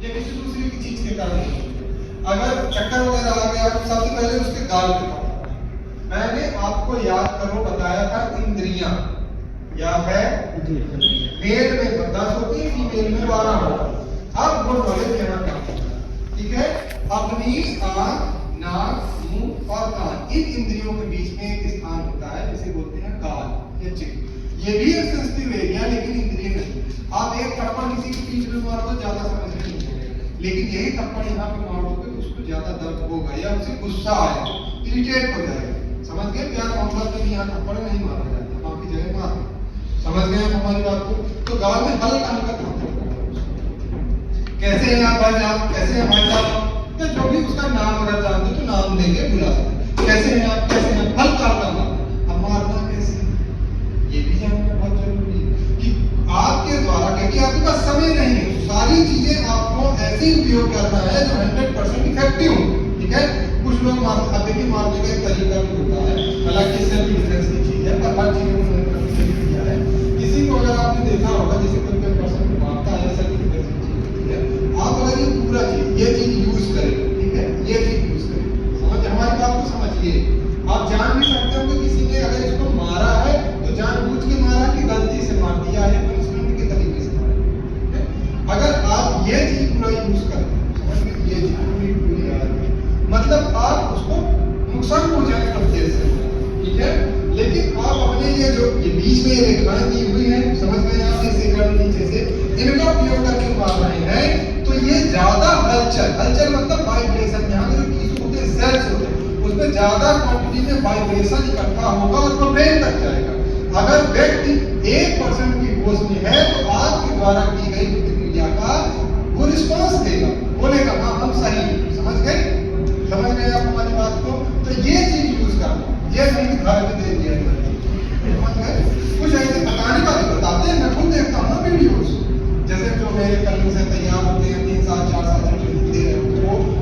या किसी दूसरी की चीज के कारण नहीं होती। अगर चक्कर वगैरह आ गया तो सबसे पहले उसके गाल पे पकड़ना है। मैंने आपको याद करो बताया था इंद्रियां या है मेल में 10 होती है, फीमेल में 12 होता। अब वो नॉलेज लेना काम, ठीक है। अपनी आंख, नाक, मुंह और कान, इन इंद्रियों के बीच में एक स्थान होता है जिसे बोलते हैं गाल या चिक। ये भी एक सेंसिटिव एरिया लेकिन इंद्रिय नहीं। आप एक थप्पड़ किसी के बीच में मार दो ज्यादा समझ में नहीं आएगा, लेकिन यही थप्पड़ यहाँ पे मार दोगे तो उसको ज्यादा दर्द होगा या उसे गुस्सा आएगा, इरिटेट हो जाएगा। समझ गए? प्यार मोहब्बत में यहाँ थप्पड़ नहीं मारा जाता, बाकी जगह मार। समझ गए आप हमारी बात को? तो गाल में हल्का हल्का थप्पड़। कैसे हैं आप भाई साहब, कैसे हैं भाई साहब, या जो भी उसका नाम अगर जानते तो नाम लेके बुला सकते। कैसे हैं आप, कैसे हैं, हल्का हल्का मारना। अब मारना कैसे, ये भी जानना बहुत जरूरी है कि आपके द्वारा, क्योंकि आपके पास समय नहीं है, सारी चीजें आपको ऐसे ही उपयोग करना है जो 100% इफेक्टिव हो, ठीक है। कुछ लोग मारते, अब देखिए मारने का एक तरीका भी होता है, हालांकि इससे डिफरेंस की चीज है, पर हर चीज में किया है। किसी को अगर आपने देखा होगा जैसे कोई पर्सन मारता है, ऐसा आप अगर ये पूरा चीज, ये चीज यूज करें, ठीक है, ये चीज यूज करें, समझ हमारी बात को समझिए। आप जान भी सकते हो कि किसी ने अगर इसको मारा है तो जानबूझ के मारा कि गलती से मार दिया है, पनिशमेंट के तरीके से मारा। अगर आप ये चीज पूरा यूज करें, समझ में, ये चीज पूरी याद है, मतलब आप उसको नुकसान पहुंचाने का उद्देश्य से, ठीक है। लेकिन आप अपने ये जो ये बीच में ये रेखाएं दी हुई है, समझ में आप इस रेखा के नीचे से इनका उपयोग करके मार रहे हैं, तो ये ज्यादा हलचल, हलचल मतलब वाइब्रेशन, यहाँ पे जो टिश्यू होते हैं, सेल्स होते हैं, उसमें ज्यादा क्वांटिटी में वाइब्रेशन इकट्ठा होगा और वो ब्रेन तक जाएगा। अगर व्यक्ति 1% की होश में है तो आपके द्वारा की गई प्रतिक्रिया का वो रिस्पॉन्स देगा, बोलेगा हाँ हम सही हैं। समझ गए? समझ गए आप हमारी बात को? तो ये चीज यूज करना, ये नहीं घर में दे दिया, समझ गए? कुछ ऐसे बताने का भी बताते हैं, मैं खुद देखता हूँ ना वीडियोस, जैसे जो मेरे कल से तैयार होते हैं 3 साल 4 साल से लिखते हैं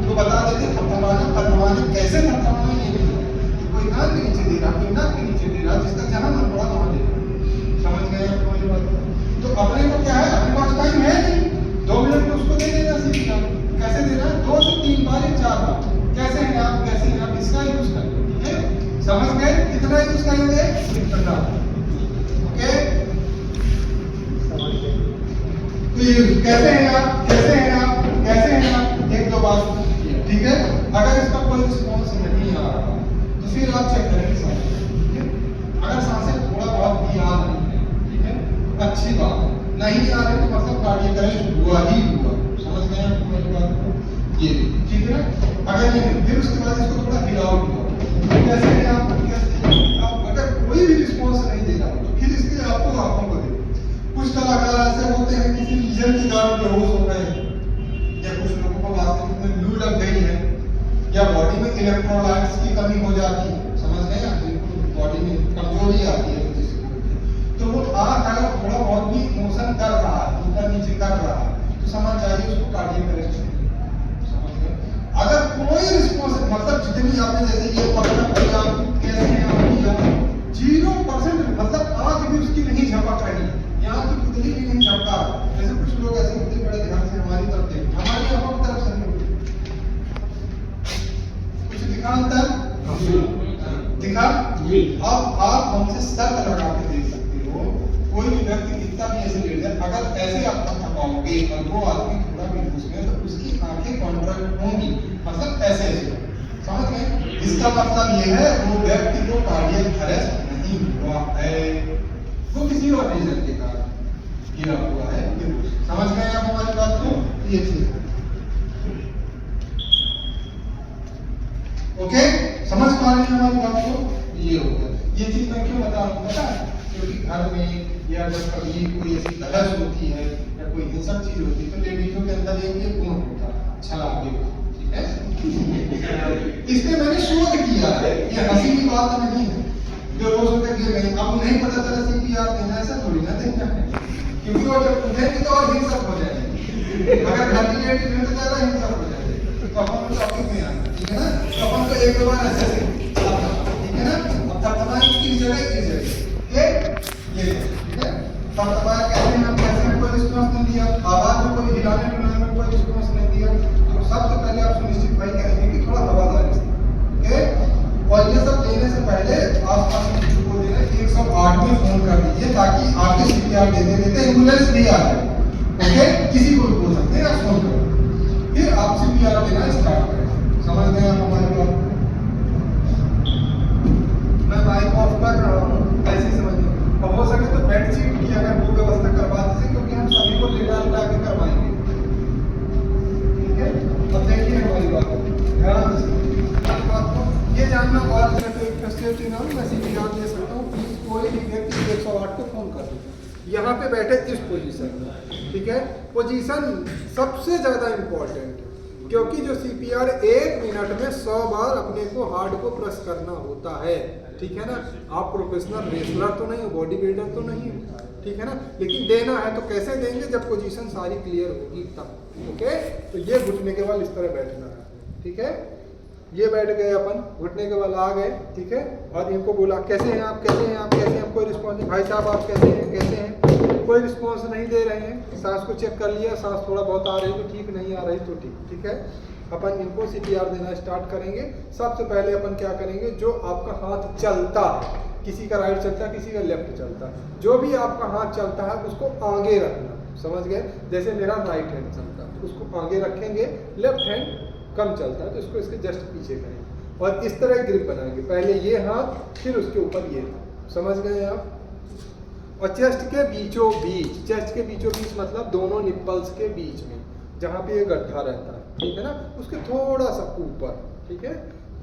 तो बता देते हैं थपथपाना कैसे थपथपाना, ये नहीं कोई कान के नीचे दे रहा, कोई नाक के नीचे दे रहा, जिस तक जहाँ मन पड़ा वहाँ दे रहा। समझ गए आप हमारी बात? तो अपने को क्या है, अपने पास टाइम है नहीं, 2 मिनट में उसको दे देना, सीख जाओ। कैसे देना है? 2 से 3 बार या 4 बार। कैसे हैं आप, कैसे हैं आप, इसका यूज करें, ठीक है। समझ गए? कितना यूज करेंगे? इतना, ओके। कैसे हैं आप, कैसे हैं आप, कैसे हैं आप, 1-2 बार, ठीक है। अगर इसका कोई रिस्पॉन्स नहीं आ रहा तो फिर आप चेक करेंगे सांसें, ठीक है। अगर सांसें थोड़ा बहुत भी आ रही है, ठीक है, अच्छी बात है। नहीं आ रही तो मतलब कार्डियक अरेस्ट हुआ ही हुआ। समझ गए आप मेरी बात को? ये ठीक है ना। अगर नहीं, फिर उसके बाद इसको थोड़ा हिलाओ, कैसे हैं आप, कैसे आप, अगर कोई भी रिस्पॉन्स नहीं दे रहा तो फिर इसके आपको आंखों को दे। कुछ कलाकार ऐसे होते हैं किसी रीजन के कारण बेहोश हो गए हैं, या कुछ लोगों को वास्तविक में लू लग गई है, या बॉडी में इलेक्ट्रोलाइट्स की कमी हो जाती है। समझ गए आप? बॉडी में कमजोरी आती है तो वो आंख अगर थोड़ा बहुत भी मोशन कर रहा है, ऊपर नीचे कर रहा है, तो समझ जाइए उसको कार्डियक अरेस्ट है। समझ गए? अगर कोई रिस्पॉन्स, मतलब जितनी आपने जैसे ये पकड़ा किया, कैसे हैं आप किया, 0% मतलब आंख भी उसकी नहीं झपक रही, यहाँ की पुतली भी नहीं झपका। जैसे कुछ लोग ऐसे होते बड़े ध्यान से हमारी तरफ देखते, हमारी आंखों की तरफ से नहीं, कुछ दिखा अंतर दिखा। अब आप हमसे शर्त लगा के देख सकते हो, कोई भी व्यक्ति कितना भी ऐसे लेट जाए, अगर ऐसे आप थकाओगे और वो आदमी थोड़ा भी उसमें तो उसकी आंखें कॉन्ट्रैक्ट होंगी, मतलब ऐसे ऐसे। समझ गए? इसका मतलब ये है वो व्यक्ति को कार्डियक अरेस्ट नहीं हुआ है, वो किसी और रीजन के कारण गिरा हुआ है। समझ गए आप हमारी बात को? ये चीज ओके, समझ पा रहे हैं हमारी बात को? ये हो गया। ये चीज मैं क्यों बता रहा हूँ पता है? क्योंकि घर में या जब कभी कोई ऐसी बहस होती है या कोई हिंसक चीज होती है तो लेडीजों के अंदर एक ये गुण होता है, छलावे का, ठीक है। इसमें मैंने शोध किया है, ये हंसी की बात नहीं है। जो रोज होते कि नहीं, अब नहीं पता चला CPR देना, ऐसा थोड़ी ना देना है, क्योंकि वो जब उठेंगे तो और हिंसक हो जाएंगे। अगर घर की लेडीज में तो ज्यादा हिंसक हो जाएंगे, तो अपन टॉपिक में आना, ठीक है ना। तो अपन को 1-2 बार ऐसे, ठीक है ना। अब थपथपाएं इसकी जगह, इस जगह ये, ठीक है। थपथपाया कैसे हैं, कैसे कोई रिस्पॉन्स नहीं दिया, आवाज में कोई हिलाने डुलाने में कोई रिस्पॉन्स नहीं दिया तो सबसे पहले आप सुनिश्चित भाई करेंगे कि थोड़ा हवादार ओके। और ये सब देने से पहले आसपास में किसी को देना 108 में फोन कर दीजिए ताकि आगे सीपीआर देते एम्बुलेंस नहीं आ रहा है ओके। किसी को भी बोल सकते हैं आप फोन करो फिर आप सीपीआर देना स्टार्ट करें। समझ गए आप हमारी बात? मैं माइक ऑफ कर रहा हूँ ऐसे समझिए। और हो सके तो बेड शीट की अगर वो व्यवस्था करवा दीजिए क्योंकि हम सभी को लेटा के करवाएंगे ठीक है। अब देखिए हमारी बात ध्यान से बात को ये जानना और फैसिलिटी ना मैं सीपीआर दे सकता हूँ। प्लीज कोई भी व्यक्ति 108 पे फोन कर दीजिए। यहाँ पे बैठे इस पोजीशन में ठीक है। पोजीशन सबसे ज्यादा इंपॉर्टेंट है क्योंकि जो सीपीआर 1 मिनट में 100 बार अपने को हार्ट को प्रेस करना होता है ठीक है ना। आप प्रोफेशनल रेसलर तो नहीं हो, बॉडी बिल्डर तो नहीं हो ठीक है ना, लेकिन देना है तो कैसे देंगे जब पोजीशन सारी क्लियर होगी तब ओके। तो ये घुटने के बल इस तरह बैठना है ठीक है। ये बैठ गए अपन, घुटने के बल आ गए ठीक है। और इनको बोला कैसे हैं आप, कैसे हैं आप, कैसे हैं, कोई रिस्पॉन्स नहीं। भाई साहब आप कैसे हैं, कैसे हैं, कोई रिस्पॉन्स नहीं दे रहे हैं। सांस को चेक कर लिया, सांस थोड़ा बहुत आ रही तो ठीक, नहीं आ रही तो ठीक है। अपन इनको सीपीआर देना स्टार्ट करेंगे। सबसे पहले अपन क्या करेंगे, जो आपका हाथ चलता है, किसी का राइट चलता है किसी का लेफ्ट चलता है, जो भी आपका हाथ चलता है उसको आगे रखना। समझ गए? जैसे मेरा राइट हैंड चलता है तो उसको आगे रखेंगे, लेफ्ट हैंड कम चलता है तो इसको इसके जस्ट पीछे करेंगे और इस तरह ग्रिप बनाएंगे। पहले ये हाथ फिर उसके ऊपर ये हाथ। समझ गए आप? और चेस्ट के बीचों बीच, चेस्ट के बीचों बीच मतलब दोनों निप्पल्स के बीच में जहाँ पे ये गड्ढा रहता है ठीक है ना, उसके थोड़ा सा ऊपर ठीक है।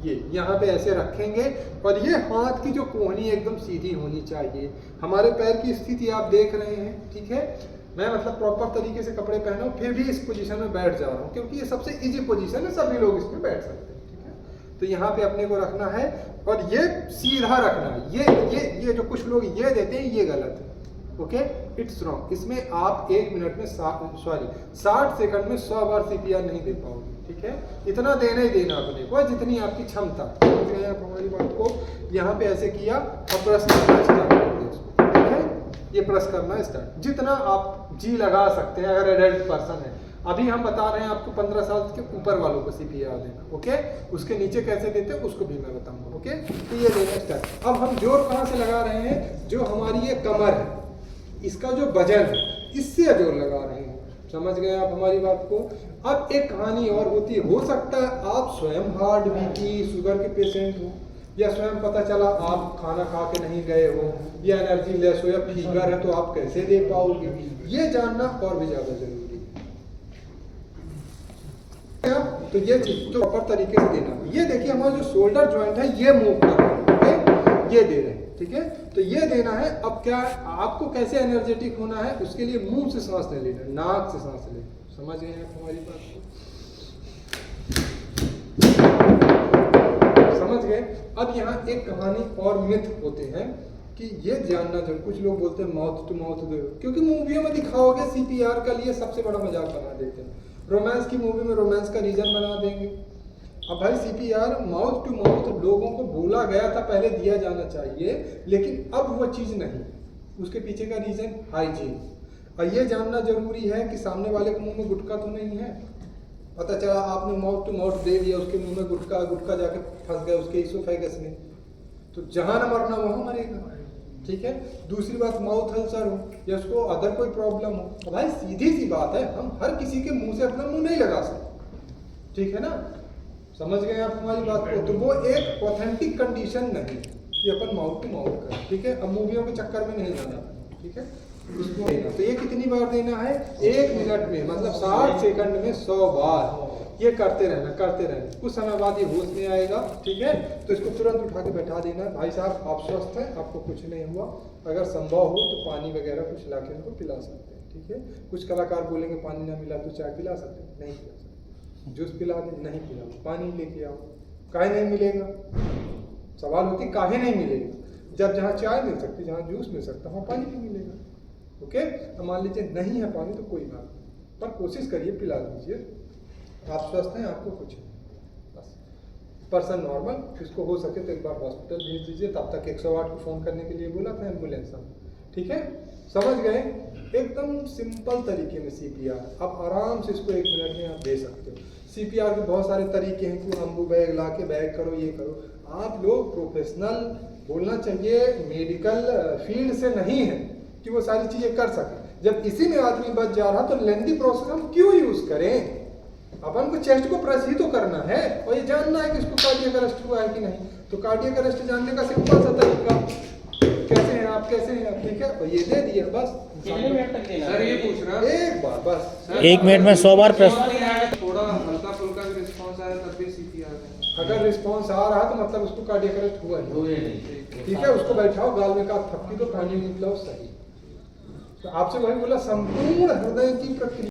ये यहाँ पे ऐसे रखेंगे और ये हाथ की जो कोहनी एकदम सीधी होनी चाहिए। हमारे पैर की स्थिति आप देख रहे हैं ठीक है। मैं मतलब प्रॉपर तरीके से कपड़े पहना हूँ फिर भी इस पोजीशन में बैठ जा रहा हूँ क्योंकि ये सबसे इजी पोजीशन है, सभी लोग इसमें बैठ सकते हैं ठीक है। तो यहाँ पे अपने को रखना है और ये सीधा रखना है। ये जो कुछ लोग ये देते हैं ये गलत है ओके, इट्स रॉन्ग। इसमें आप 1 मिनट में 60 सेकंड में 100 बार सीपीआर नहीं दे पाओगे ठीक है। इतना देना ही देना अपने को जितनी आपकी क्षमता। समझ गए आप हमारी बात को? यहाँ पे ऐसे किया और प्रेस करना स्टार्ट कर दिया उसको ठीक है। ये प्रेस करना स्टार्ट, जितना आप जी लगा सकते हैं अगर एडल्ट पर्सन है। अभी हम बता रहे हैं आपको 15 साल के ऊपर वालों को सीपीआर देना ओके। उसके नीचे कैसे देते हैं उसको भी मैं बताऊंगा ओके। तो ये देना स्टार्ट। अब हम जोर कहाँ से लगा रहे हैं, जो हमारी ये कमर है इसका जो वजन है इससे जोर लगा रहे हैं। समझ गए आप हमारी बात को? अब एक कहानी और होती है, हो सकता है आप स्वयं हार्ट बीपी शुगर के पेशेंट हो या स्वयं पता चला आप खाना खा के नहीं गए हो या एनर्जी लेस हो या फीवर है तो आप कैसे दे पाओगे, ये जानना और भी ज्यादा जरूरी है। तो ये चीज तो प्रॉपर तरीके से देना। ये देखिए हमारा जो शोल्डर ज्वाइंट है ये मूव कर रहा है ओके, ये दे रहे हैं ठीक है। तो ये देना है। अब क्या आपको कैसे एनर्जेटिक होना है उसके लिए मुंह से सांस नहीं लेना, नाक से सांस लेना। समझ गए आप हमारी बात को? समझ गए? अब यहाँ एक कहानी और मिथ होते हैं कि ये जानना जब कुछ लोग बोलते हैं माउथ टू माउथ दो, क्योंकि मूवियों में दिखाओगे सीपीआर का लिए सबसे बड़ा मजाक बना देते हैं। रोमांस की मूवी में रोमांस का रीजन बना देंगे। अब भाई सीपीआर माउथ टू माउथ लोगों को बोला गया था पहले दिया जाना चाहिए, लेकिन अब वो चीज नहीं। उसके पीछे का रीजन हाइजीन। और ये जानना जरूरी है कि सामने वाले के मुंह में गुटखा तो नहीं है। पता चला आपने माउथ टू माउथ दे दिया, उसके मुंह में गुटखा जाके फंस गया उसके इसोफेगस में, तो जहां न मरना वहां मरेगा ठीक है। दूसरी बात माउथ अल्सर हो या उसको अदर कोई प्रॉब्लम हो, तो भाई सीधी सी बात है हम हर किसी के मुंह से अपना मुंह नहीं लगा सकते ठीक है ना। समझ गए आप हमारी बात को? तो वो एक ऑथेंटिक कंडीशन नहीं कि अपन माउथ टू माउथ करें ठीक है। अब मूवियों के चक्कर में नहीं जाना ठीक है। इसको देना तो ये कितनी बार देना है, 1 मिनट में मतलब 60 सेकंड में 100 बार ये करते रहना। कुछ समय बाद ये होश में आएगा ठीक है। तो इसको तुरंत उठा के बैठा देना। भाई साहब आप स्वस्थ हैं, आपको कुछ नहीं हुआ, अगर संभव हो तो पानी वगैरह कुछ ला के उनको पिला सकते हैं ठीक है। कुछ कलाकार बोलेंगे पानी ना मिला तो चाय पिला सकते हैं, नहीं पिला सकते। जूस पिला दे, नहीं पिला, पानी लेके आओ। काहे नहीं मिलेगा, सवाल होती काहे नहीं मिलेगा, जब जहाँ चाय मिल सकती, जहाँ जूस मिल सकता वहाँ पानी भी मिलेगा ओके। तो मान लीजिए नहीं है पानी तो कोई बात नहीं, पर कोशिश करिए पिला दीजिए। आप स्वस्थ हैं, आपको कुछ नहीं, बस पर्सन नॉर्मल। जिसको हो सके तो एक बार हॉस्पिटल भेज दीजिए। तब तक 108 को फ़ोन करने के लिए बोला था एम्बुलेंस ठीक है। समझ गए? एकदम सिंपल तरीके में CPR आप आराम से इसको 1 मिनट में आप दे सकते हो। CPR के बहुत सारे तरीके हैं कि अम्बू बैग ला के बैग करो, ये करो। आप लोग प्रोफेशनल, बोलना चाहिए मेडिकल फील्ड से नहीं है कि वो सारी चीज़ें कर सकें। जब इसी में आदमी बच जा रहा तो लेंथी प्रोसेस हम क्यों यूज़ करें? अपन को चेस्ट को प्रेस ही तो करना है और ये जानना है कि इसको कार्डियक अरेस्ट हुआ है कि नहीं। तो कार्डियक अरेस्ट जानने का सिंपल सा तरीका, कैसे हैं आप, कैसे हैं आप, ठीक है, और ये दे दिया बस। सर ये पूछ रहा एक बार बस 1 मिनट में 100 बार प्रेस। थोड़ा हल्का फुल्का भी रिस्पॉन्स आया तब भी CPR है। अगर रिस्पॉन्स आ रहा तो मतलब उसको कार्डियक अरेस्ट हुआ नहीं, ठीक है। उसको बैठाओ, गाल में का थपकी तो पानी निकला सही। तो आपसे वही बोला, संपूर्ण हृदय की प्रक्रिया